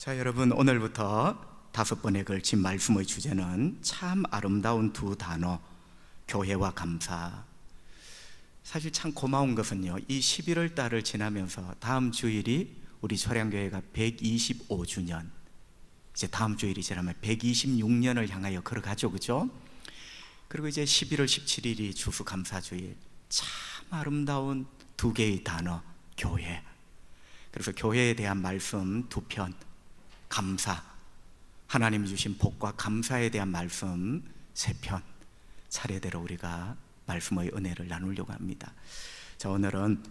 자, 여러분, 오늘부터 5번에 걸친 말씀의 주제는 참 아름다운 두 단어, 교회와 감사. 사실 참 고마운 것은요, 이 11월 달을 지나면서 다음 주일이 우리 소량교회가 125주년, 이제 다음 주일이 지나면 126년을 향하여 걸어가죠, 그죠? 그리고 이제 11월 17일이 추수감사주일. 참 아름다운 두 개의 단어, 교회. 그래서 교회에 대한 말씀 2편, 감사, 하나님이 주신 복과 감사에 대한 말씀 3편, 차례대로 우리가 말씀의 은혜를 나누려고 합니다. 자, 오늘은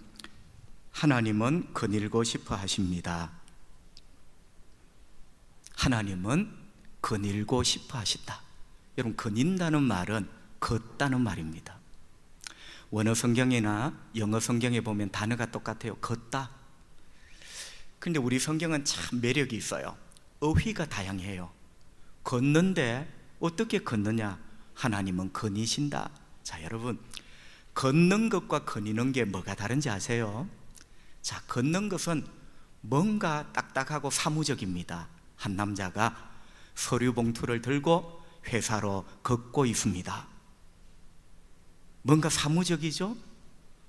하나님은 거닐고 싶어 하십니다. 하나님은 거닐고 싶어 하신다. 여러분, 거닌다는 말은 걷다는 말입니다. 원어 성경이나 영어 성경에 보면 단어가 똑같아요. 걷다. 근데 우리 성경은 참 매력이 있어요. 어휘가 다양해요. 걷는데 어떻게 걷느냐? 하나님은 거니신다. 자, 여러분, 걷는 것과 거니는 게 뭐가 다른지 아세요? 자, 걷는 것은 뭔가 딱딱하고 사무적입니다. 한 남자가 서류 봉투를 들고 회사로 걷고 있습니다. 뭔가 사무적이죠?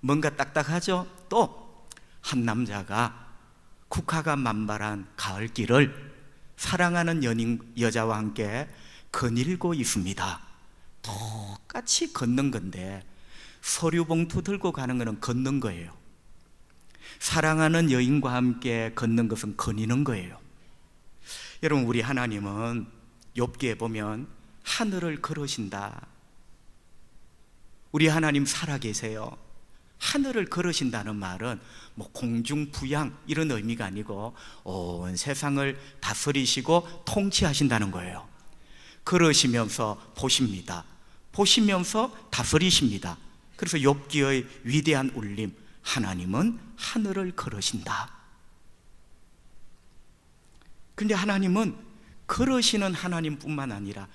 뭔가 딱딱하죠? 또 한 남자가 국화가 만발한 가을길을 사랑하는 여자와 함께 거닐고 있습니다. 똑같이 걷는 건데 서류 봉투 들고 가는 것은 걷는 거예요. 사랑하는 여인과 함께 걷는 것은 거니는 거예요. 여러분, 우리 하나님은 욥기에 보면 하늘을 걸으신다. 우리 하나님 살아계세요. 하늘을 걸으신다는 말은 뭐 공중부양 이런 의미가 아니고 온 세상을 다스리시고 통치하신다는 거예요. 걸으시면서 보십니다. 보시면서 다스리십니다. 그래서 욥기의 위대한 울림, 하나님은 하늘을 걸으신다. 근데 하나님은 걸으시는 하나님뿐만 아니라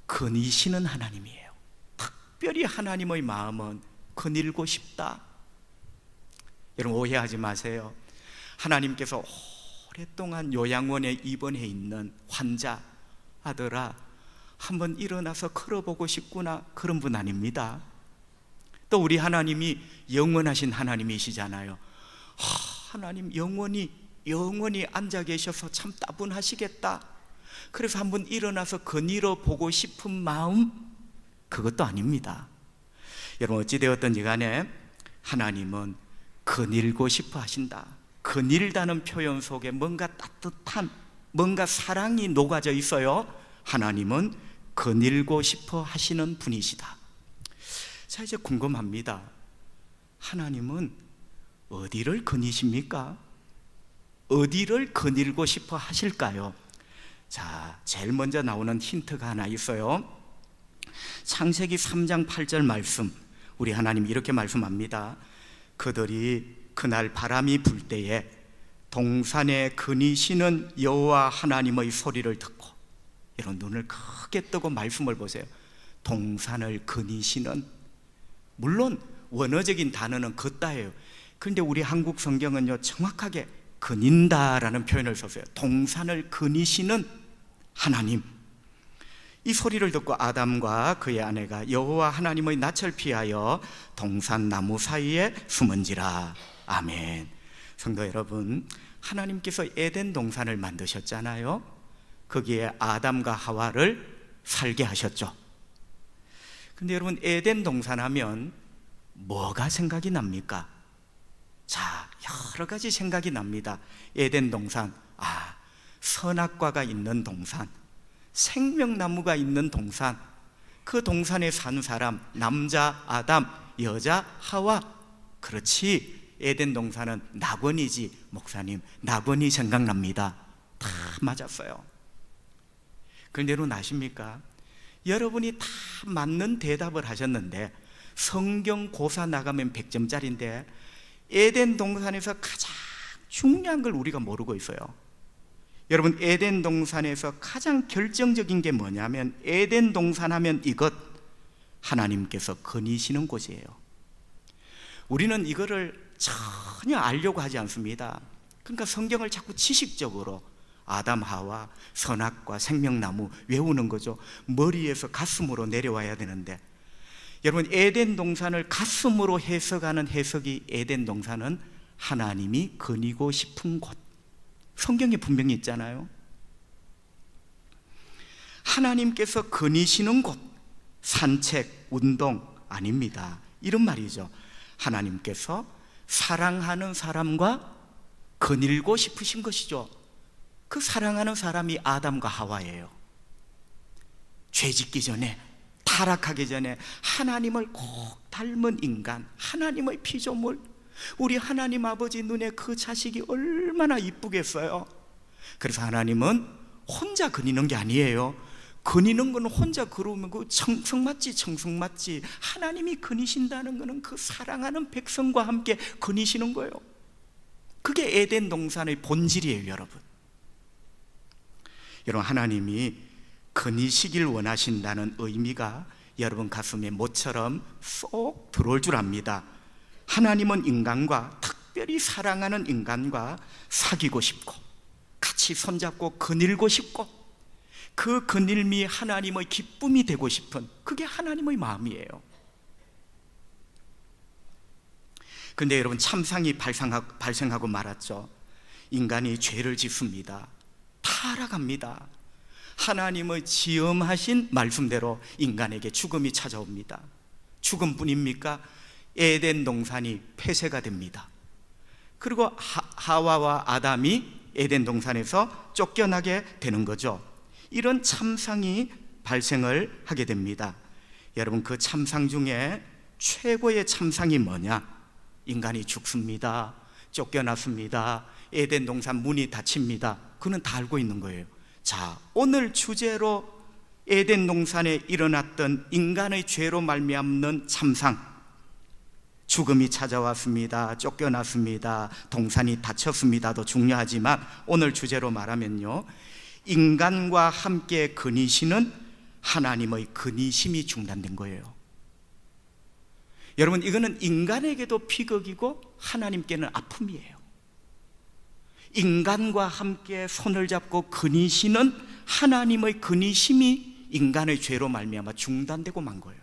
거니시는 하나님이에요. 특별히 하나님의 마음은 거닐고 싶다. 여러분, 오해하지 마세요. 하나님께서 오랫동안 요양원에 입원해 있는 환자, 아들아, 한번 일어나서 걸어보고 싶구나, 그런 분 아닙니다. 또 우리 하나님이 영원하신 하나님이시잖아요. 하나님 영원히 앉아 계셔서 참 따분하시겠다. 그래서 한번 일어나서 거닐어 보고 싶은 마음, 그것도 아닙니다. 여러분, 어찌되었든지 간에 하나님은 거닐고 싶어 하신다. 거닐다는 표현 속에 뭔가 따뜻한, 뭔가 사랑이 녹아져 있어요. 하나님은 거닐고 싶어 하시는 분이시다. 자, 이제 궁금합니다. 하나님은 어디를 거니십니까? 어디를 거닐고 싶어 하실까요? 자, 제일 먼저 나오는 힌트가 하나 있어요. 창세기 3장 8절 말씀, 우리 하나님 이렇게 말씀합니다. 그들이 그날 바람이 불 때에 동산에 거니시는 여호와 하나님의 소리를 듣고, 여러분 눈을 크게 뜨고 말씀을 보세요. 동산을 거니시는, 물론 원어적인 단어는 걷다예요. 그런데 우리 한국 성경은요, 정확하게 거닌다라는 표현을 썼어요. 동산을 거니시는 하나님. 이 소리를 듣고 아담과 그의 아내가 여호와 하나님의 낯을 피하여 동산 나무 사이에 숨은지라. 아멘. 성도 여러분, 하나님께서 에덴 동산을 만드셨잖아요. 거기에 아담과 하와를 살게 하셨죠. 근데 여러분, 에덴 동산 하면 뭐가 생각이 납니까? 자, 여러 가지 생각이 납니다. 에덴 동산, 선악과가 있는 동산, 생명나무가 있는 동산, 그 동산에 산 사람, 남자 아담, 여자 하와. 그렇지, 에덴 동산은 낙원이지. 목사님, 낙원이 생각납니다. 다 맞았어요. 그런데 여러분 아십니까? 여러분이 다 맞는 대답을 하셨는데 성경 고사 나가면 100점짜리인데 에덴 동산에서 가장 중요한 걸 우리가 모르고 있어요. 여러분, 에덴 동산에서 가장 결정적인 게 뭐냐면, 에덴 동산 하면 이것, 하나님께서 거니시는 곳이에요. 우리는 이거를 전혀 알려고 하지 않습니다. 그러니까 성경을 자꾸 지식적으로, 아담 하와 선악과 생명나무 외우는 거죠. 머리에서 가슴으로 내려와야 되는데, 여러분, 에덴 동산을 가슴으로 해석하는 해석이, 에덴 동산은 하나님이 거니고 싶은 곳, 성경에 분명히 있잖아요. 하나님께서 거니시는 곳, 산책, 운동 아닙니다. 이런 말이죠. 하나님께서 사랑하는 사람과 거닐고 싶으신 것이죠. 그 사랑하는 사람이 아담과 하와예요. 죄 짓기 전에, 타락하기 전에 하나님을 꼭 닮은 인간, 하나님의 피조물, 우리 하나님 아버지 눈에 그 자식이 얼마나 이쁘겠어요. 그래서 하나님은 혼자 거니는 게 아니에요. 거니는 건 혼자 걸으면 그 청승맞지, 청승맞지. 하나님이 거니신다는 것은 그 사랑하는 백성과 함께 거니시는 거예요. 그게 에덴 동산의 본질이에요, 여러분. 여러분, 하나님이 거니시길 원하신다는 의미가 여러분 가슴에 모처럼 쏙 들어올 줄 압니다. 하나님은 인간과, 특별히 사랑하는 인간과 사귀고 싶고 같이 손잡고 거닐고 싶고, 그 거닐미 하나님의 기쁨이 되고 싶은, 그게 하나님의 마음이에요. 근데 여러분, 참상이 발생하고 말았죠. 인간이 죄를 짓습니다. 타락합니다. 하나님의 지엄하신 말씀대로 인간에게 죽음이 찾아옵니다. 죽음뿐입니까? 에덴 동산이 폐쇄가 됩니다. 그리고 하와와 아담이 에덴 동산에서 쫓겨나게 되는 거죠. 이런 참상이 발생을 하게 됩니다. 여러분, 그 참상 중에 최고의 참상이 뭐냐? 인간이 죽습니다. 쫓겨났습니다. 에덴 동산 문이 닫힙니다. 그는 다 알고 있는 거예요. 자, 오늘 주제로 에덴 동산에 일어났던 인간의 죄로 말미암는 참상, 죽음이 찾아왔습니다. 쫓겨났습니다. 동산이 닫혔습니다도 중요하지만, 오늘 주제로 말하면요, 인간과 함께 거니시는 하나님의 거니심이 중단된 거예요. 여러분, 이거는 인간에게도 비극이고 하나님께는 아픔이에요. 인간과 함께 손을 잡고 거니시는 하나님의 거니심이 인간의 죄로 말미암아 중단되고 만 거예요.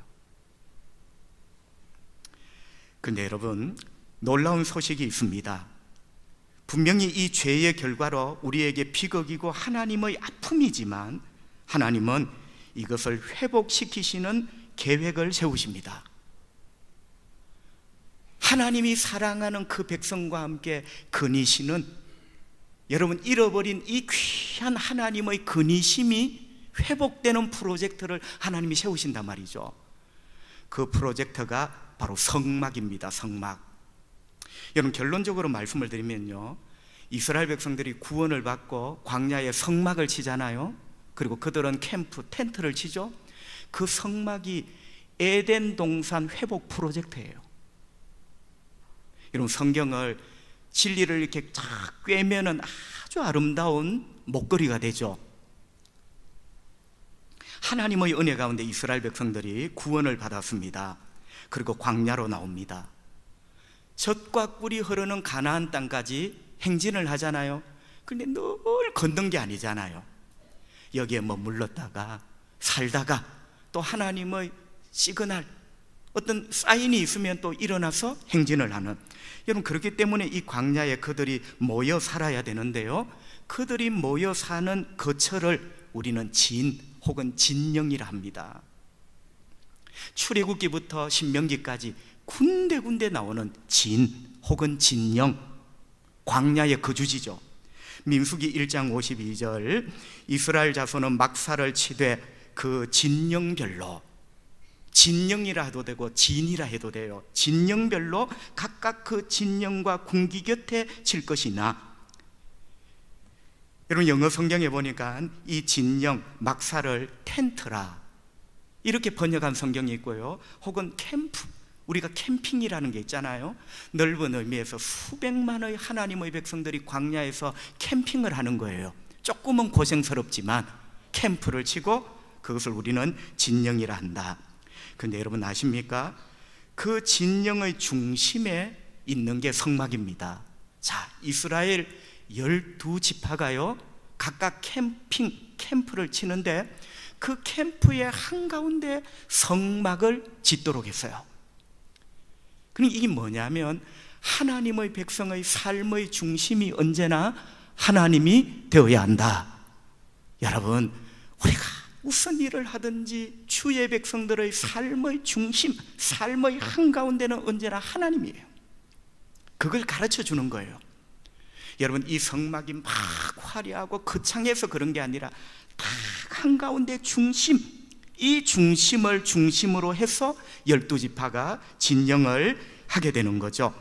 그런데 여러분, 놀라운 소식이 있습니다. 분명히 이 죄의 결과로 우리에게 비극이고 하나님의 아픔이지만, 하나님은 이것을 회복시키시는 계획을 세우십니다. 하나님이 사랑하는 그 백성과 함께 거니시는, 여러분, 잃어버린 이 귀한 하나님의 거니심이 회복되는 프로젝트를 하나님이 세우신단 말이죠. 그 프로젝트가 바로 성막입니다. 성막. 여러분, 결론적으로 말씀을 드리면요, 이스라엘 백성들이 구원을 받고 광야에 성막을 치잖아요. 그리고 그들은 캠프, 텐트를 치죠. 그 성막이 에덴 동산 회복 프로젝트예요. 여러분, 성경을, 진리를 이렇게 쫙 꿰면은 아주 아름다운 목걸이가 되죠. 하나님의 은혜 가운데 이스라엘 백성들이 구원을 받았습니다. 그리고 광야로 나옵니다. 젖과 꿀이 흐르는 가나안 땅까지 행진을 하잖아요. 그런데 늘 걷는 게 아니잖아요. 여기에 머물렀다가 살다가 또 하나님의 시그널, 어떤 사인이 있으면 또 일어나서 행진을 하는, 여러분, 그렇기 때문에 이 광야에 그들이 모여 살아야 되는데요, 그들이 모여 사는 거처를 우리는 진 혹은 진영이라 합니다. 출애굽기부터 신명기까지 군데군데 나오는 진 혹은 진영, 광야의 거주지죠. 민수기 1장 52절, 이스라엘 자손은 막사를 치되 그 진영별로, 진영이라 해도 되고 진이라 해도 돼요. 진영별로 각각 그 진영과 군기 곁에 칠 것이나, 여러분, 영어 성경에 보니까 이 진영, 막사를 텐트라 이렇게 번역한 성경이 있고요, 혹은 캠프, 우리가 캠핑이라는 게 있잖아요. 넓은 의미에서 수백만의 하나님의 백성들이 광야에서 캠핑을 하는 거예요. 조금은 고생스럽지만 캠프를 치고 그것을 우리는 진영이라 한다. 그런데 여러분 아십니까? 그 진영의 중심에 있는 게 성막입니다. 자, 이스라엘 12지파가요 각각 캠프를 치는데 그 캠프의 한가운데 성막을 짓도록 했어요. 그러니까 이게 뭐냐면 하나님의 백성의 삶의 중심이 언제나 하나님이 되어야 한다. 여러분, 우리가 무슨 일을 하든지 주의 백성들의 삶의 중심, 삶의 한가운데는 언제나 하나님이에요. 그걸 가르쳐 주는 거예요. 여러분, 이 성막이 막 화려하고 거창해서 그런 게 아니라 딱 한가운데 중심, 이 중심을 중심으로 해서 12지파가 진영을 하게 되는 거죠.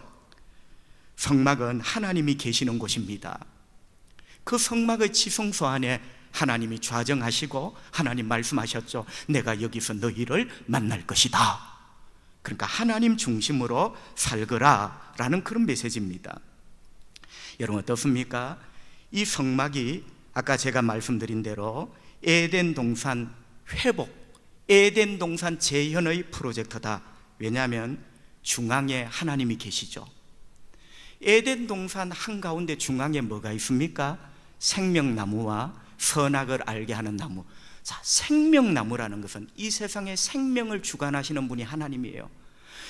성막은 하나님이 계시는 곳입니다. 그 성막의 지성소 안에 하나님이 좌정하시고 하나님 말씀하셨죠. 내가 여기서 너희를 만날 것이다. 그러니까 하나님 중심으로 살거라 라는 그런 메시지입니다. 여러분, 어떻습니까? 이 성막이 아까 제가 말씀드린 대로 에덴 동산 회복, 에덴 동산 재현의 프로젝트다. 왜냐하면 중앙에 하나님이 계시죠. 에덴 동산 한가운데 중앙에 뭐가 있습니까? 생명나무와 선악을 알게 하는 나무. 자, 생명나무라는 것은 이 세상에 생명을 주관하시는 분이 하나님이에요.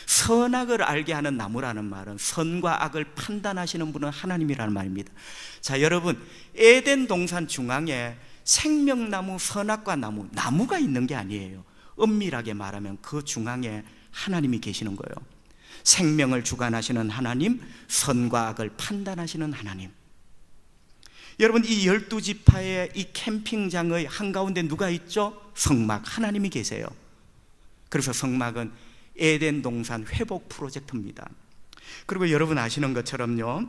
선악을 알게 하는 나무라는 말은 선과 악을 판단하시는 분은 하나님이라는 말입니다. 자, 여러분, 에덴 동산 중앙에 생명나무, 선악과 나무가 있는 게 아니에요. 엄밀하게 말하면 그 중앙에 하나님이 계시는 거예요. 생명을 주관하시는 하나님, 선과 악을 판단하시는 하나님. 여러분, 이 12지파의 이 캠핑장의 한가운데 누가 있죠? 성막, 하나님이 계세요. 그래서 성막은 에덴 동산 회복 프로젝트입니다. 그리고 여러분 아시는 것처럼요,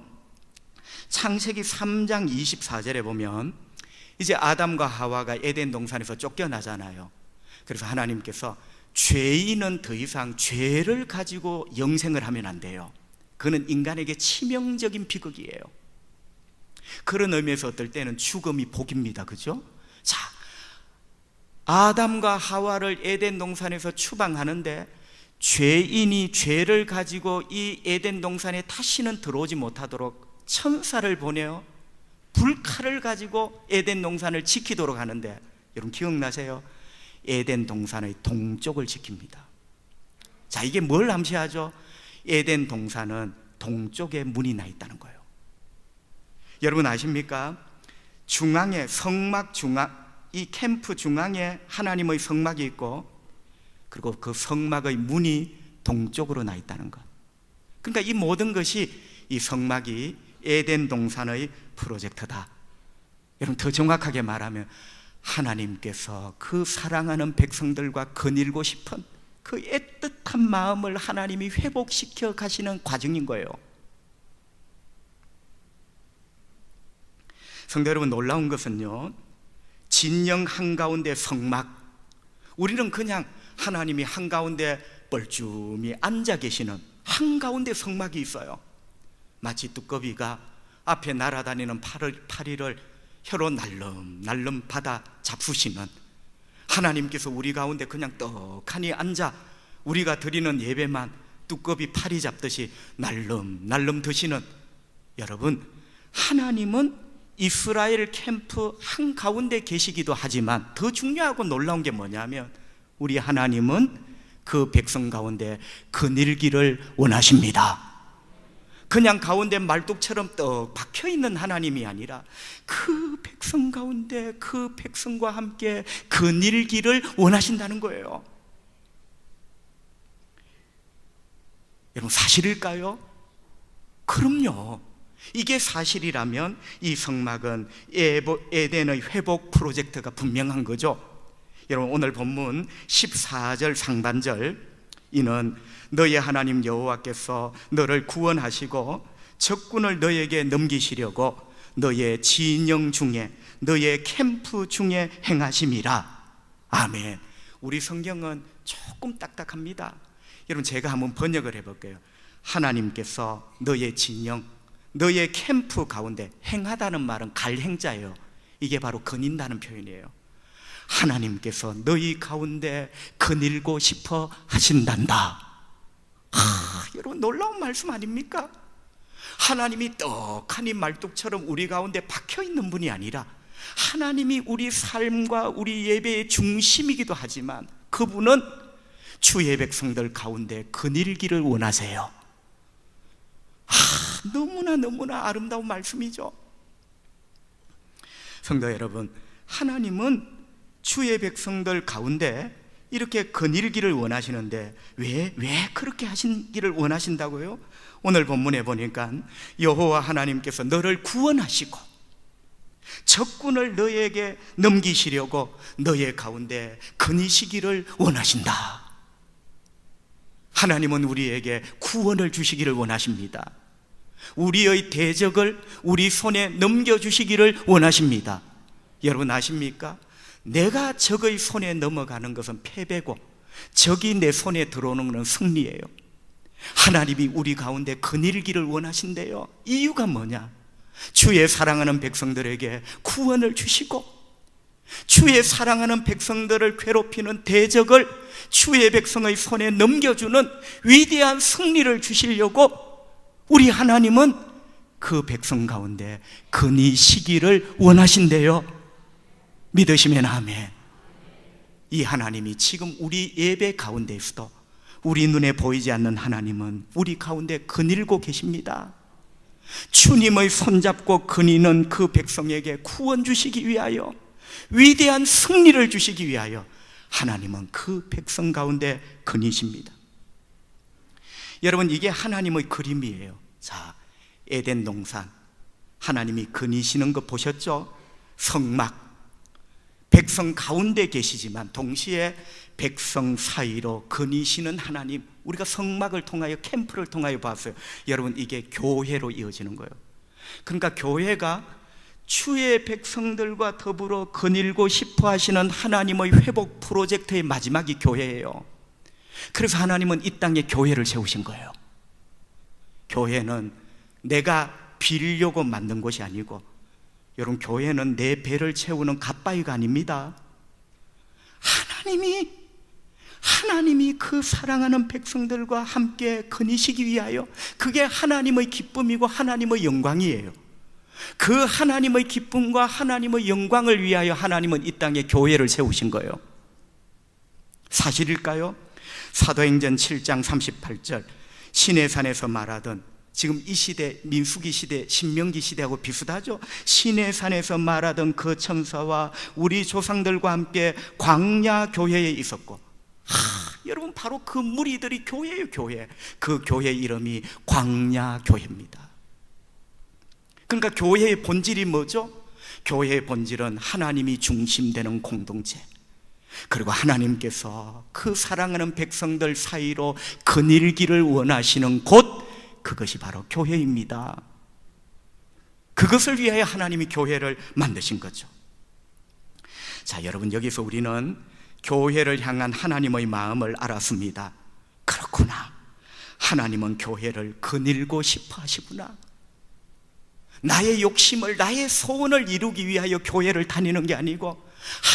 창세기 3장 24절에 보면 이제 아담과 하와가 에덴 동산에서 쫓겨나잖아요. 그래서 하나님께서 죄인은 더 이상 죄를 가지고 영생을 하면 안 돼요. 그는 인간에게 치명적인 비극이에요. 그런 의미에서 어떨 때는 죽음이 복입니다. 그죠? 자, 아담과 하와를 에덴 동산에서 추방하는데 죄인이 죄를 가지고 이 에덴 동산에 다시는 들어오지 못하도록 천사를 보내어 불칼을 가지고 에덴 동산을 지키도록 하는데, 여러분 기억나세요? 에덴 동산의 동쪽을 지킵니다. 자, 이게 뭘 암시하죠? 에덴 동산은 동쪽에 문이 나 있다는 거예요. 여러분 아십니까? 중앙에 성막 중앙, 이 캠프 중앙에 하나님의 성막이 있고, 그리고 그 성막의 문이 동쪽으로 나 있다는 것. 그러니까 이 모든 것이 이 성막이 에덴 동산의 프로젝트다. 여러분, 더 정확하게 말하면 하나님께서 그 사랑하는 백성들과 거닐고 싶은 그 애틋한 마음을 하나님이 회복시켜 가시는 과정인 거예요. 성도 여러분, 놀라운 것은요, 진영 한가운데 성막, 우리는 그냥 하나님이 한가운데 뻘쭘히 앉아 계시는 한가운데 성막이 있어요. 마치 두꺼비가 앞에 날아다니는 파리를 혀로 날름날름 받아 잡수시는 하나님께서 우리 가운데 그냥 떡하니 앉아 우리가 드리는 예배만 두꺼비 파리 잡듯이 날름날름 드시는, 여러분, 하나님은 이스라엘 캠프 한가운데 계시기도 하지만 더 중요하고 놀라운 게 뭐냐면 우리 하나님은 그 백성 가운데 거닐기를 원하십니다. 그냥 가운데 말뚝처럼 떡 박혀있는 하나님이 아니라 그 백성 가운데 그 백성과 함께 거닐기를 원하신다는 거예요. 여러분, 사실일까요? 그럼요. 이게 사실이라면 이 성막은 에덴의 회복 프로젝트가 분명한 거죠. 여러분, 오늘 본문 14절 상반절, 이는 너의 하나님 여호와께서 너를 구원하시고 적군을 너에게 넘기시려고 너의 진영 중에 너의 캠프 중에 행하심이라. 아멘. 우리 성경은 조금 딱딱합니다. 여러분, 제가 한번 번역을 해볼게요. 하나님께서 너의 진영, 너의 캠프 가운데, 행하다는 말은 갈행자예요. 이게 바로 거닌다는 표현이에요. 하나님께서 너희 가운데 거닐고 싶어 하신단다. 여러분, 놀라운 말씀 아닙니까? 하나님이 떡하니 말뚝처럼 우리 가운데 박혀있는 분이 아니라 하나님이 우리 삶과 우리 예배의 중심이기도 하지만 그분은 주의 백성들 가운데 거닐기를 원하세요. 너무나 아름다운 말씀이죠. 성도 여러분, 하나님은 주의 백성들 가운데 이렇게 거닐기를 원하시는데 왜 그렇게 하시기를 원하신다고요? 오늘 본문에 보니까 여호와 하나님께서 너를 구원하시고 적군을 너에게 넘기시려고 너의 가운데 거니시기를 원하신다. 하나님은 우리에게 구원을 주시기를 원하십니다. 우리의 대적을 우리 손에 넘겨주시기를 원하십니다. 여러분 아십니까? 내가 적의 손에 넘어가는 것은 패배고 적이 내 손에 들어오는 것은 승리예요. 하나님이 우리 가운데 거닐기를 원하신대요. 이유가 뭐냐? 주의 사랑하는 백성들에게 구원을 주시고 주의 사랑하는 백성들을 괴롭히는 대적을 주의 백성의 손에 넘겨주는 위대한 승리를 주시려고 우리 하나님은 그 백성 가운데 거니시기를 원하신대요. 믿으시면 아멘. 이 하나님이 지금 우리 예배 가운데에서도 우리 눈에 보이지 않는 하나님은 우리 가운데 거닐고 계십니다. 주님의 손잡고 거니는 그 백성에게 구원 주시기 위하여, 위대한 승리를 주시기 위하여 하나님은 그 백성 가운데 거니십니다. 여러분, 이게 하나님의 그림이에요. 자, 에덴 동산 하나님이 거니시는 거 보셨죠? 성막, 백성 가운데 계시지만 동시에 백성 사이로 거니시는 하나님, 우리가 성막을 통하여 캠프를 통하여 봤어요. 여러분, 이게 교회로 이어지는 거예요. 그러니까 교회가 주의 백성들과 더불어 거닐고 싶어 하시는 하나님의 회복 프로젝트의 마지막이 교회예요. 그래서 하나님은 이 땅에 교회를 세우신 거예요. 교회는 내가 빌려고 만든 것이 아니고, 여러분, 교회는 내 배를 채우는 갓바위가 아닙니다. 하나님이 그 사랑하는 백성들과 함께 거니시기 위하여, 그게 하나님의 기쁨이고 하나님의 영광이에요. 그 하나님의 기쁨과 하나님의 영광을 위하여 하나님은 이 땅에 교회를 세우신 거예요. 사실일까요? 사도행전 7장 38절, 시내산에서 말하던, 지금 이 시대, 민수기 시대, 신명기 시대하고 비슷하죠? 시내산에서 말하던 그 천사와 우리 조상들과 함께 광야 교회에 있었고, 여러분, 바로 그 무리들이 교회예요. 교회. 그 교회 이름이 광야 교회입니다. 그러니까 교회의 본질이 뭐죠? 교회의 본질은 하나님이 중심되는 공동체, 그리고 하나님께서 그 사랑하는 백성들 사이로 거닐기를 원하시는 곳, 그것이 바로 교회입니다. 그것을 위하여 하나님이 교회를 만드신 거죠. 자, 여러분, 여기서 우리는 교회를 향한 하나님의 마음을 알았습니다. 그렇구나, 하나님은 교회를 거닐고 싶어 하시구나. 나의 욕심을, 나의 소원을 이루기 위하여 교회를 다니는 게 아니고,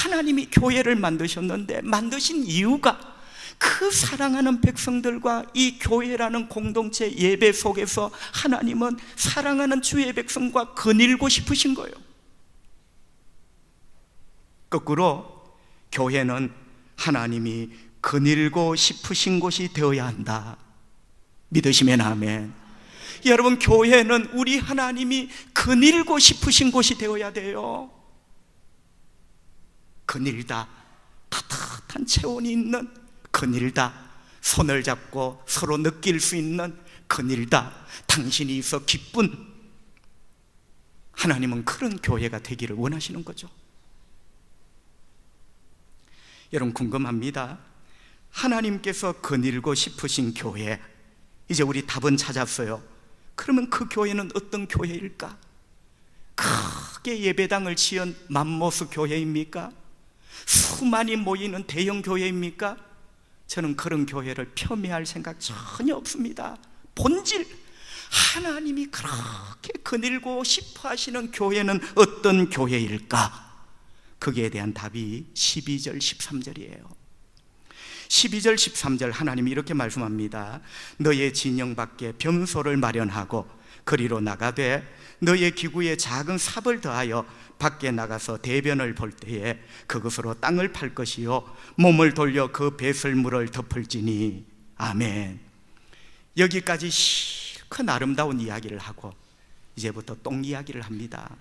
하나님이 교회를 만드셨는데, 만드신 이유가 그 사랑하는 백성들과 이 교회라는 공동체 예배 속에서 하나님은 사랑하는 주의 백성과 거닐고 싶으신 거예요. 거꾸로 교회는 하나님이 거닐고 싶으신 곳이 되어야 한다. 믿으시면 아멘. 여러분, 교회는 우리 하나님이 거닐고 싶으신 곳이 되어야 돼요. 거닐다, 따뜻한 체온이 있는, 거닐다, 손을 잡고 서로 느낄 수 있는, 거닐다, 당신이 있어 기쁜, 하나님은 그런 교회가 되기를 원하시는 거죠. 여러분, 궁금합니다. 하나님께서 거닐고 싶으신 교회, 이제 우리 답은 찾았어요. 그러면 그 교회는 어떤 교회일까? 크게 예배당을 지은 맘모스 교회입니까? 수많이 모이는 대형 교회입니까? 저는 그런 교회를 폄훼할 생각 전혀 없습니다. 본질, 하나님이 그렇게 거닐고 싶어 하시는 교회는 어떤 교회일까? 거기에 대한 답이 12절 13절이에요 12절 13절 하나님이 이렇게 말씀합니다. 너의 진영 밖에 변소를 마련하고 거리로 나가되 너의 기구에 작은 삽을 더하여 밖에 나가서 대변을 볼 때에 그것으로 땅을 팔 것이요 몸을 돌려 그 배설물을 덮을지니. 아멘. 여기까지 실컷 아름다운 이야기를 하고 이제부터 똥 이야기를 합니다.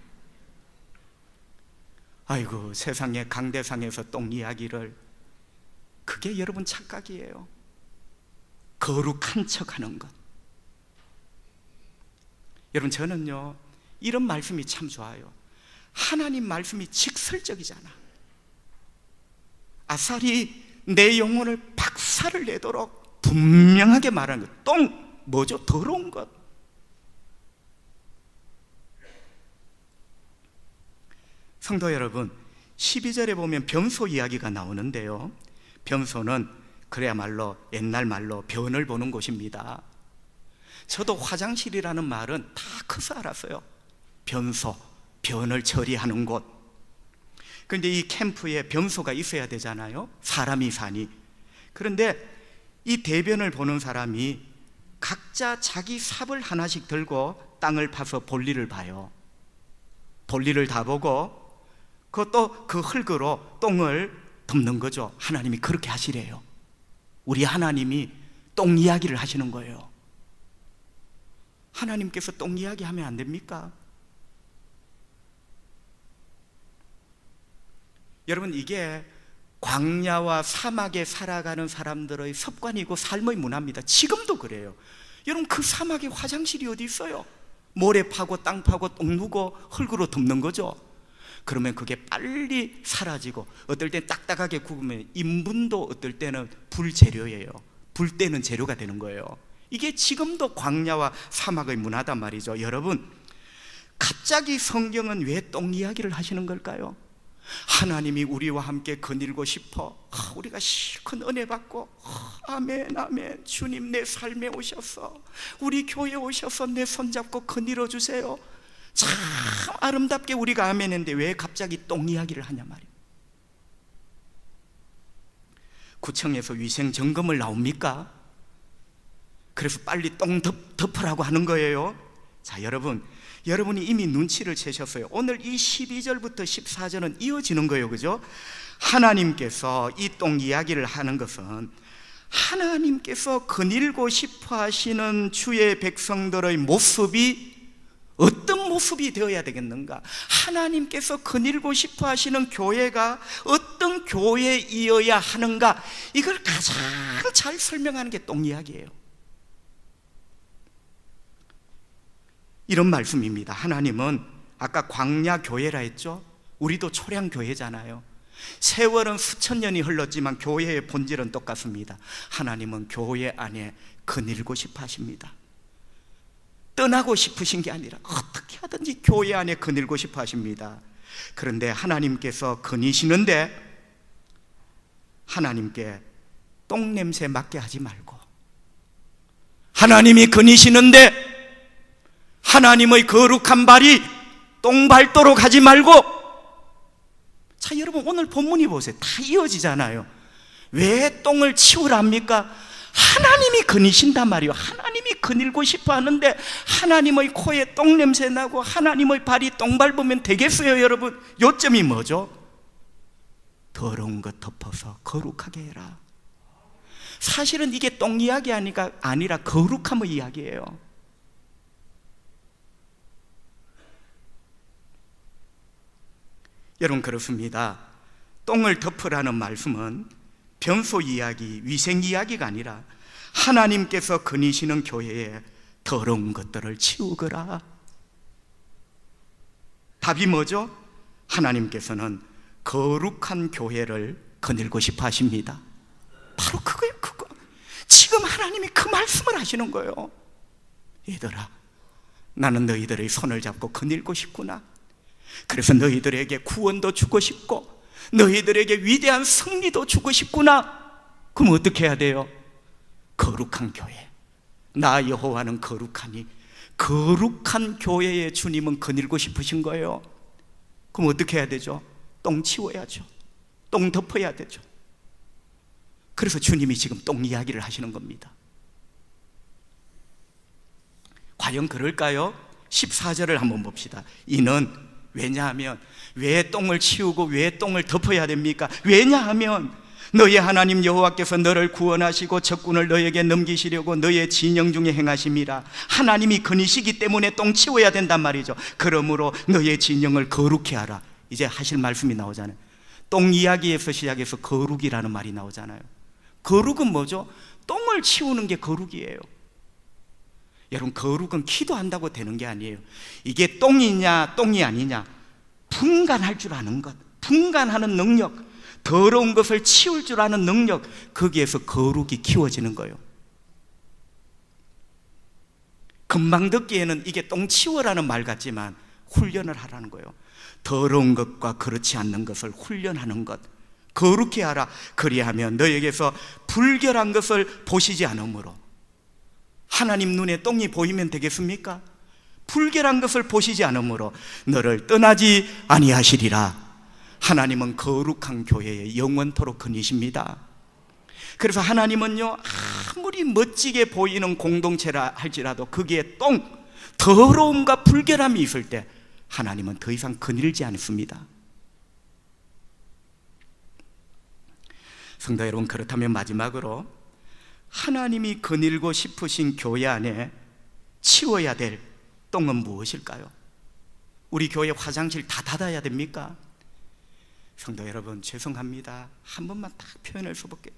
아이고, 세상의 강대상에서 똥 이야기를, 그게 여러분 착각이에요. 거룩한 척하는 것. 여러분, 저는요 이런 말씀이 참 좋아요. 하나님 말씀이 직설적이잖아. 아싸리 내 영혼을 박살을 내도록 분명하게 말하는 것. 똥 뭐죠? 더러운 것. 성도 여러분, 12절에 보면 변소 이야기가 나오는데요, 변소는 그야말로 옛날 말로 변을 보는 곳입니다. 저도 화장실이라는 말은 다 커서 알았어요. 변소, 변을 처리하는 곳. 그런데 이 캠프에 변소가 있어야 되잖아요, 사람이 사니. 그런데 이 대변을 보는 사람이 각자 자기 삽을 하나씩 들고 땅을 파서 볼일을 봐요. 볼일을 다 보고 그것도 그 흙으로 똥을 덮는 거죠. 하나님이 그렇게 하시래요. 우리 하나님이 똥 이야기를 하시는 거예요. 하나님께서 똥 이야기 하면 안 됩니까? 여러분, 이게 광야와 사막에 살아가는 사람들의 습관이고 삶의 문화입니다. 지금도 그래요. 여러분, 그 사막에 화장실이 어디 있어요? 모래 파고 땅 파고 똥 누고 흙으로 덮는 거죠. 그러면 그게 빨리 사라지고, 어떨 땐 딱딱하게 구우면 인분도 어떨 때는 불재료예요. 불 때는 재료가 되는 거예요. 이게 지금도 광야와 사막의 문화단 말이죠. 여러분, 갑자기 성경은 왜 똥 이야기를 하시는 걸까요? 하나님이 우리와 함께 거닐고 싶어. 우리가 실컷 은혜 받고, 아멘 아멘, 주님 내 삶에 오셔서, 우리 교회에 오셔서 내 손잡고 거닐어 주세요. 참 아름답게 우리가 아멘 했는데 왜 갑자기 똥 이야기를 하냐 말이에요. 구청에서 위생 점검을 나옵니까? 그래서 빨리 똥 덮으라고 하는 거예요. 자, 여러분이 이미 눈치를 채셨어요. 오늘 이 12절부터 14절은 이어지는 거예요, 그죠? 하나님께서 이 똥 이야기를 하는 것은 하나님께서 거닐고 싶어 하시는 주의 백성들의 모습이 어떤 모습이 되어야 되겠는가? 하나님께서 거닐고 싶어 하시는 교회가 어떤 교회이어야 하는가? 이걸 가장 잘 설명하는 게 똥 이야기예요. 이런 말씀입니다. 하나님은 아까 광야 교회라 했죠? 우리도 초량 교회잖아요. 세월은 수천 년이 흘렀지만 교회의 본질은 똑같습니다. 하나님은 교회 안에 거닐고 싶어 하십니다. 떠나고 싶으신 게 아니라 어떻게 하든지 교회 안에 거닐고 싶어 하십니다. 그런데 하나님께서 거니시는데 하나님께 똥냄새 맡게 하지 말고, 하나님이 거니시는데 하나님의 거룩한 발이 똥 밟도록 하지 말고. 자, 여러분, 오늘 본문이 보세요. 다 이어지잖아요. 왜 똥을 치우랍니까? 하나님이 거니신단 말이에요. 하나님이 거닐고 싶어 하는데 하나님의 코에 똥 냄새 나고 하나님의 발이 똥 밟으면 되겠어요, 여러분? 요점이 뭐죠? 더러운 것 덮어서 거룩하게 해라. 사실은 이게 똥 이야기 아니라 거룩함의 이야기예요. 여러분, 그렇습니다. 똥을 덮으라는 말씀은 변소 이야기, 위생 이야기가 아니라 하나님께서 거니시는 교회에 더러운 것들을 치우거라. 답이 뭐죠? 하나님께서는 거룩한 교회를 거닐고 싶어 하십니다. 바로 그거예요, 그거. 지금 하나님이 그 말씀을 하시는 거예요. 얘들아, 나는 너희들의 손을 잡고 거닐고 싶구나. 그래서 너희들에게 구원도 주고 싶고 너희들에게 위대한 승리도 주고 싶구나. 그럼 어떻게 해야 돼요? 거룩한 교회, 나 여호와는 거룩하니, 거룩한 교회에 주님은 거닐고 싶으신 거예요. 그럼 어떻게 해야 되죠? 똥 치워야죠. 똥 덮어야 되죠. 그래서 주님이 지금 똥 이야기를 하시는 겁니다. 과연 그럴까요? 14절을 한번 봅시다. 이는, 왜냐하면, 왜 똥을 치우고 왜 똥을 덮어야 됩니까? 왜냐하면 너희 하나님 여호와께서 너를 구원하시고 적군을 너에게 넘기시려고 너의 진영 중에 행하심이라. 하나님이 근이시기 때문에 똥 치워야 된단 말이죠. 그러므로 너의 진영을 거룩히 하라. 이제 하실 말씀이 나오잖아요. 똥 이야기에서 시작해서 거룩이라는 말이 나오잖아요. 거룩은 뭐죠? 똥을 치우는 게 거룩이에요. 여러분, 거룩은 기도한다고 되는 게 아니에요. 이게 똥이냐 똥이 아니냐, 분간할 줄 아는 것, 분간하는 능력, 더러운 것을 치울 줄 아는 능력, 거기에서 거룩이 키워지는 거예요. 금방 듣기에는 이게 똥 치워라는 말 같지만 훈련을 하라는 거예요. 더러운 것과 그렇지 않는 것을 훈련하는 것, 거룩히 하라. 그리하면 너에게서 불결한 것을 보시지 않으므로. 하나님 눈에 똥이 보이면 되겠습니까? 불결한 것을 보시지 않으므로 너를 떠나지 아니하시리라. 하나님은 거룩한 교회에 영원토록 근이십니다. 그래서 하나님은요, 아무리 멋지게 보이는 공동체라 할지라도 거기에 똥, 더러움과 불결함이 있을 때 하나님은 더 이상 거닐지 않습니다. 성도 여러분, 그렇다면 마지막으로 하나님이 거닐고 싶으신 교회 안에 치워야 될 똥은 무엇일까요? 우리 교회 화장실 다 닫아야 됩니까? 성도 여러분, 죄송합니다. 한 번만 딱 표현을 써볼게요.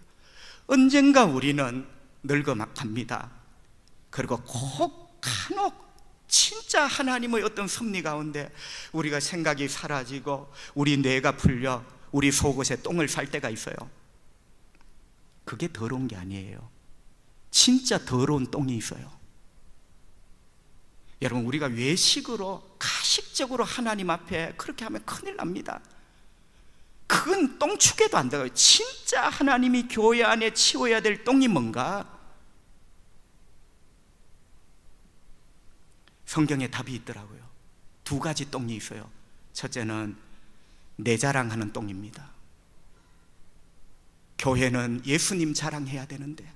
언젠가 우리는 늙어갑니다. 그리고 꼭 간혹 진짜 하나님의 어떤 섭리 가운데 우리가 생각이 사라지고 우리 뇌가 풀려 우리 속옷에 똥을 쌀 때가 있어요. 그게 더러운 게 아니에요. 진짜 더러운 똥이 있어요. 여러분, 우리가 외식으로 가식적으로 하나님 앞에 그렇게 하면 큰일 납니다. 그건 똥축에도 안 돼요. 진짜 하나님이 교회 안에 치워야 될 똥이 뭔가? 성경에 답이 있더라고요. 두 가지 똥이 있어요. 첫째는 내 자랑하는 똥입니다. 교회는 예수님 자랑해야 되는데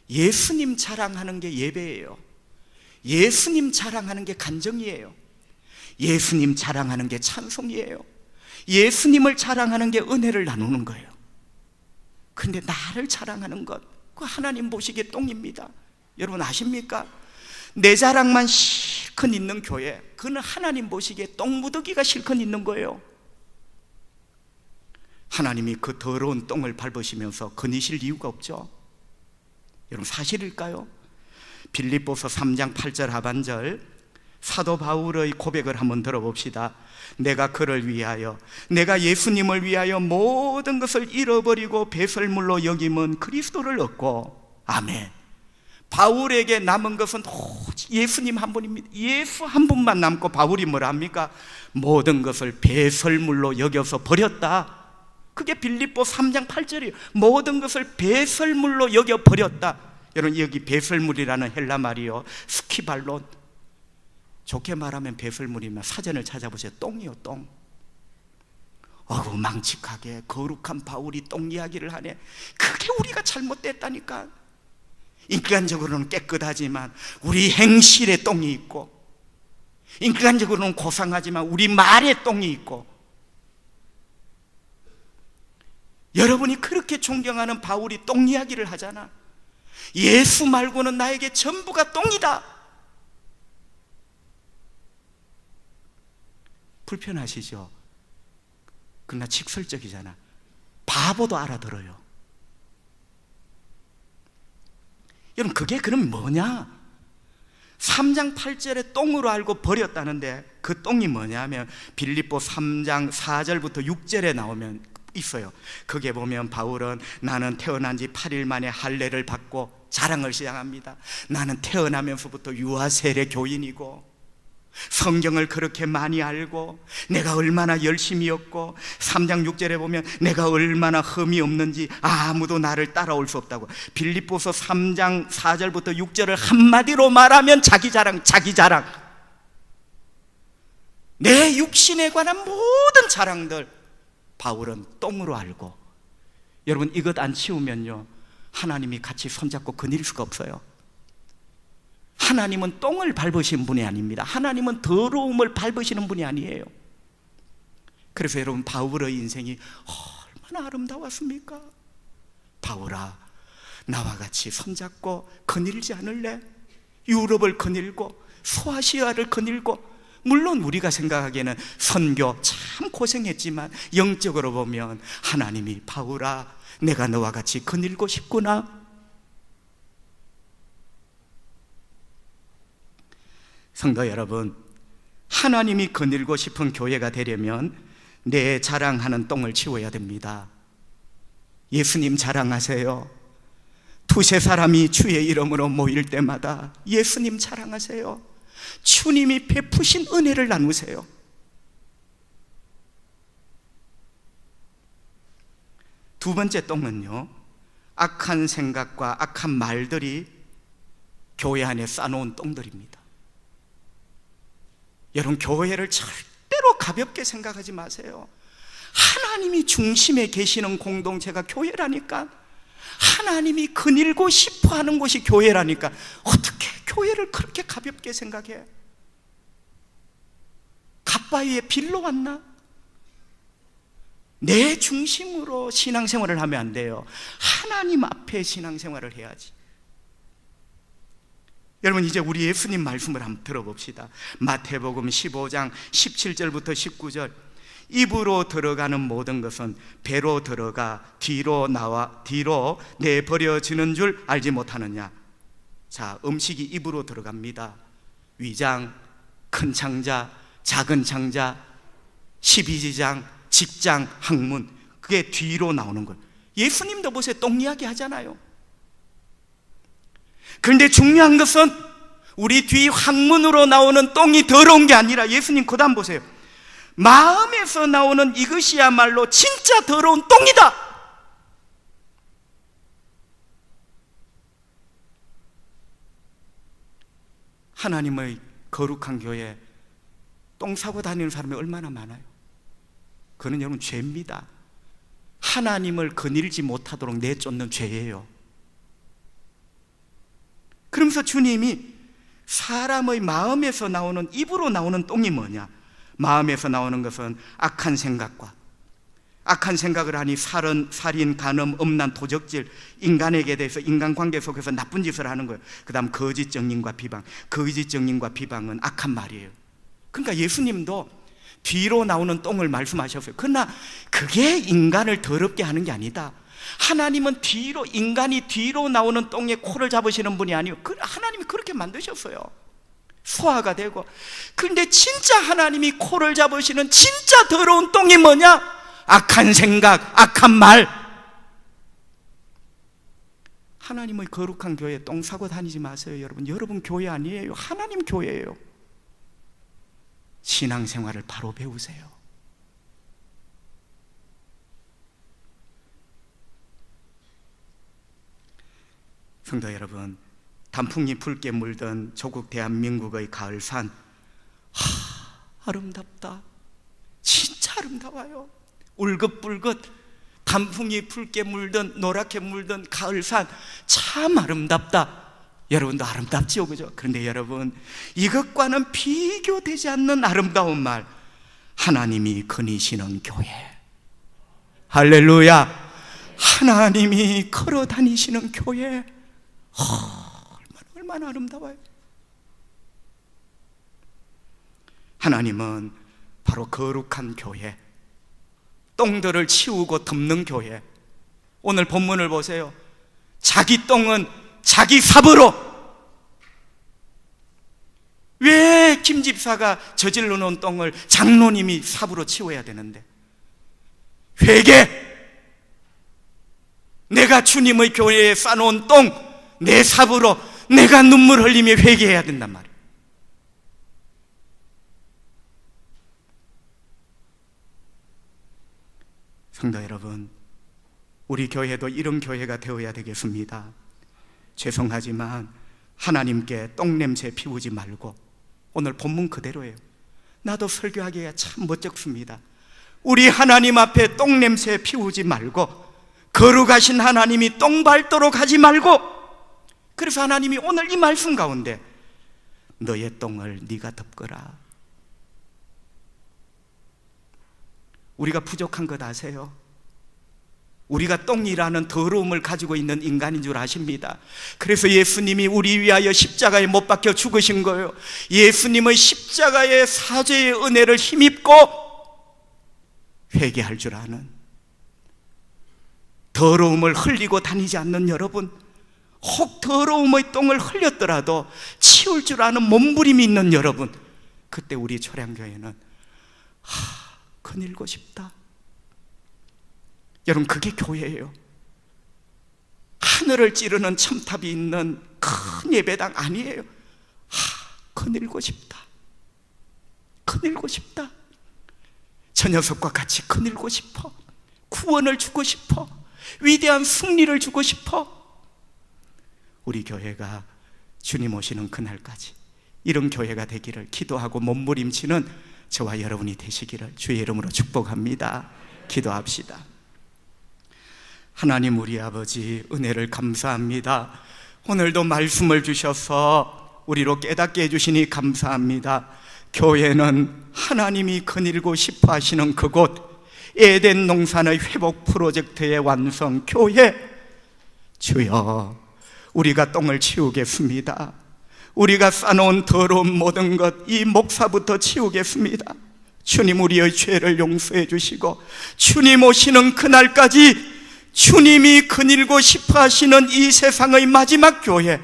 예수님 자랑하는 게 예배예요. 예수님 자랑하는 게 간정이에요. 예수님 자랑하는 게 찬송이에요. 예수님을 자랑하는 게 은혜를 나누는 거예요. 그런데 나를 자랑하는 것, 그 하나님 보시기에 똥입니다. 여러분 아십니까? 내 자랑만 실컷 있는 교회, 그는 하나님 보시기에 똥무더기가 실컷 있는 거예요. 하나님이 그 더러운 똥을 밟으시면서 거니실 이유가 없죠. 여러분 사실일까요? 빌립보서 3장 8절 하반절, 사도 바울의 고백을 한번 들어봅시다. 내가 그를 위하여, 내가 예수님을 위하여 모든 것을 잃어버리고 배설물로 여김은 그리스도를 얻고. 아멘. 바울에게 남은 것은 오직 예수님 한 분입니다. 예수 한 분만 남고 바울이 뭐라 합니까? 모든 것을 배설물로 여겨서 버렸다. 그게 빌립보 3장 8절이에요. 모든 것을 배설물로 여겨 버렸다. 여러분, 여기 배설물이라는 헬라 말이요, 스키발론. 좋게 말하면 배설물이면 사전을 찾아보세요. 똥이요, 똥. 어우, 망측하게 거룩한 바울이 똥 이야기를 하네. 그게 우리가 잘못됐다니까. 인간적으로는 깨끗하지만 우리 행실에 똥이 있고, 인간적으로는 고상하지만 우리 말에 똥이 있고. 여러분이 그렇게 존경하는 바울이 똥 이야기를 하잖아. 예수 말고는 나에게 전부가 똥이다. 불편하시죠? 그러나 직설적이잖아. 바보도 알아들어요. 여러분, 그게 그럼 뭐냐? 3장 8절에 똥으로 알고 버렸다는데 그 똥이 뭐냐면 빌립보 3장 4절부터 6절에 나오면 있어요. 거기에 보면 바울은 나는 태어난 지 8일 만에 할례를 받고 자랑을 시작합니다. 나는 태어나면서부터 유아 세례 교인이고 성경을 그렇게 많이 알고 내가 얼마나 열심히였고, 3장 6절에 보면 내가 얼마나 흠이 없는지 아무도 나를 따라올 수 없다고. 빌립보서 3장 4절부터 6절을 한마디로 말하면 자기 자랑, 자기 자랑. 내 육신에 관한 모든 자랑들 바울은 똥으로 알고. 여러분, 이것 안 치우면요 하나님이 같이 손잡고 거닐 수가 없어요. 하나님은 똥을 밟으신 분이 아닙니다. 하나님은 더러움을 밟으시는 분이 아니에요. 그래서 여러분, 바울의 인생이 얼마나 아름다웠습니까? 바울아, 나와 같이 손잡고 거닐지 않을래? 유럽을 거닐고 소아시아를 거닐고, 물론 우리가 생각하기에는 선교 참 고생했지만 영적으로 보면 하나님이 바울아, 내가 너와 같이 거닐고 싶구나. 성도 여러분, 하나님이 거닐고 싶은 교회가 되려면 내 자랑하는 똥을 치워야 됩니다. 예수님 자랑하세요. 두세 사람이 주의 이름으로 모일 때마다 예수님 자랑하세요. 주님이 베푸신 은혜를 나누세요. 두 번째 똥은요, 악한 생각과 악한 말들이 교회 안에 쌓아놓은 똥들입니다. 여러분, 교회를 절대로 가볍게 생각하지 마세요. 하나님이 중심에 계시는 공동체가 교회라니까. 하나님이 거닐고 싶어 하는 곳이 교회라니까. 어떻게 교회를 그렇게 가볍게 생각해? 갓바위에 빌로 왔나? 내 중심으로 신앙생활을 하면 안 돼요. 하나님 앞에 신앙생활을 해야지. 여러분, 이제 우리 예수님 말씀을 한번 들어봅시다. 마태복음 15장 17절부터 19절. 입으로 들어가는 모든 것은 배로 들어가 뒤로 내버려지는 줄 알지 못하느냐. 자, 음식이 입으로 들어갑니다. 위장, 큰 창자, 작은 창자, 12지장, 직장, 항문, 그게 뒤로 나오는 거예요. 예수님도 보세요, 똥 이야기 하잖아요. 그런데 중요한 것은 우리 뒤 항문으로 나오는 똥이 더러운 게 아니라, 예수님 그 다음 보세요. 마음에서 나오는 이것이야말로 진짜 더러운 똥이다. 하나님의 거룩한 교회에 똥 싸고 다니는 사람이 얼마나 많아요. 그는 여러분 죄입니다. 하나님을 거닐지 못하도록 내쫓는 죄예요. 그러면서 주님이 사람의 마음에서 나오는, 입으로 나오는 똥이 뭐냐? 마음에서 나오는 것은 악한 생각과, 악한 생각을 하니 살인, 간음, 음란, 도적질, 인간에게 대해서, 인간관계 속에서 나쁜 짓을 하는 거예요. 그 다음 거짓 증인과 비방. 거짓 증인과 비방은 악한 말이에요. 그러니까 예수님도 뒤로 나오는 똥을 말씀하셨어요. 그러나 그게 인간을 더럽게 하는 게 아니다. 하나님은 인간이 뒤로 나오는 똥에 코를 잡으시는 분이 아니에요. 하나님이 그렇게 만드셨어요. 소화가 되고. 그런데 진짜 하나님이 코를 잡으시는 진짜 더러운 똥이 뭐냐? 악한 생각, 악한 말. 하나님의 거룩한 교회에 똥 싸고 다니지 마세요, 여러분. 여러분 교회 아니에요. 하나님 교회예요. 신앙생활을 바로 배우세요. 성도 여러분, 단풍이 붉게 물든 조국 대한민국의 가을산, 아름답다. 진짜 아름다워요. 울긋불긋 단풍이 붉게 물든, 노랗게 물든 가을산, 참 아름답다. 여러분도 아름답지요, 그죠? 그런데 여러분, 이것과는 비교되지 않는 아름다운 말, 하나님이 거니시는 교회. 할렐루야. 하나님이 걸어 다니시는 교회. 얼마나 아름다워요. 하나님은 바로 거룩한 교회, 똥들을 치우고 덮는 교회. 오늘 본문을 보세요. 자기 똥은 자기 삽으로. 왜 김 집사가 저질러 놓은 똥을 장로님이 삽으로 치워야 되는데? 회개! 내가 주님의 교회에 쌓아놓은 똥, 내 삽으로 내가 눈물 흘리며 회개해야 된단 말이에요. 성도 여러분, 우리 교회도 이런 교회가 되어야 되겠습니다. 죄송하지만 하나님께 똥냄새 피우지 말고, 오늘 본문 그대로예요. 나도 설교하기가 참 멋쩍습니다. 우리 하나님 앞에 똥냄새 피우지 말고, 거룩하신 하나님이 똥 밟도록 하지 말고. 그래서 하나님이 오늘 이 말씀 가운데 너의 똥을 네가 덮거라. 우리가 부족한 것 아세요? 우리가 똥이라는 더러움을 가지고 있는 인간인 줄 아십니다. 그래서 예수님이 우리 위하여 십자가에 못 박혀 죽으신 거예요. 예수님의 십자가의 사죄의 은혜를 힘입고 회개할 줄 아는, 더러움을 흘리고 다니지 않는 여러분, 혹 더러움의 똥을 흘렸더라도 치울 줄 아는 몸부림이 있는 여러분, 그때 우리 초량교회는 거닐고 싶다. 여러분, 그게 교회예요. 하늘을 찌르는 첨탑이 있는 큰 예배당 아니에요. 거닐고 싶다. 거닐고 싶다. 저 녀석과 같이 거닐고 싶어. 구원을 주고 싶어. 위대한 승리를 주고 싶어. 우리 교회가 주님 오시는 그날까지 이런 교회가 되기를 기도하고 몸부림치는 저와 여러분이 되시기를 주의 이름으로 축복합니다. 기도합시다. 하나님 우리 아버지, 은혜를 감사합니다. 오늘도 말씀을 주셔서 우리로 깨닫게 해주시니 감사합니다. 교회는 하나님이 거닐고 싶어 하시는 그곳, 에덴 동산의 회복 프로젝트의 완성 교회. 주여, 우리가 똥을 치우겠습니다. 우리가 쌓아놓은 더러운 모든 것, 이 목사부터 치우겠습니다. 주님, 우리의 죄를 용서해 주시고 주님 오시는 그날까지 주님이 거닐고 싶어 하시는 이 세상의 마지막 교회,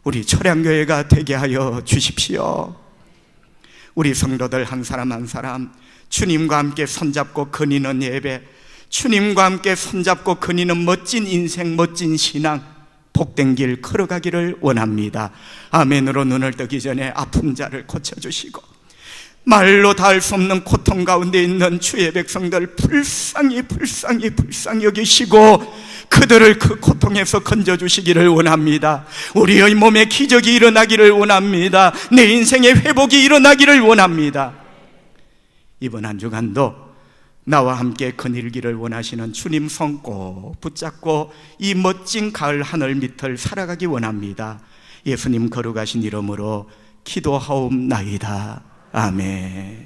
우리 초량교회가 되게 하여 주십시오. 우리 성도들 한 사람 한 사람 주님과 함께 손잡고 거니는 예배, 주님과 함께 손잡고 거니는 멋진 인생, 멋진 신앙, 복된 길 걸어가기를 원합니다. 아멘으로 눈을 뜨기 전에 아픈 자를 고쳐주시고 말로 다 할 수 없는 고통 가운데 있는 주의 백성들 불쌍히 여기시고 그들을 그 고통에서 건져주시기를 원합니다. 우리의 몸에 기적이 일어나기를 원합니다. 내 인생의 회복이 일어나기를 원합니다. 이번 한 주간도 나와 함께 거닐기를 원하시는 주님 손 꼭 붙잡고 이 멋진 가을 하늘 밑을 살아가기 원합니다. 예수님 거룩하신 이름으로 기도하옵나이다. 아멘.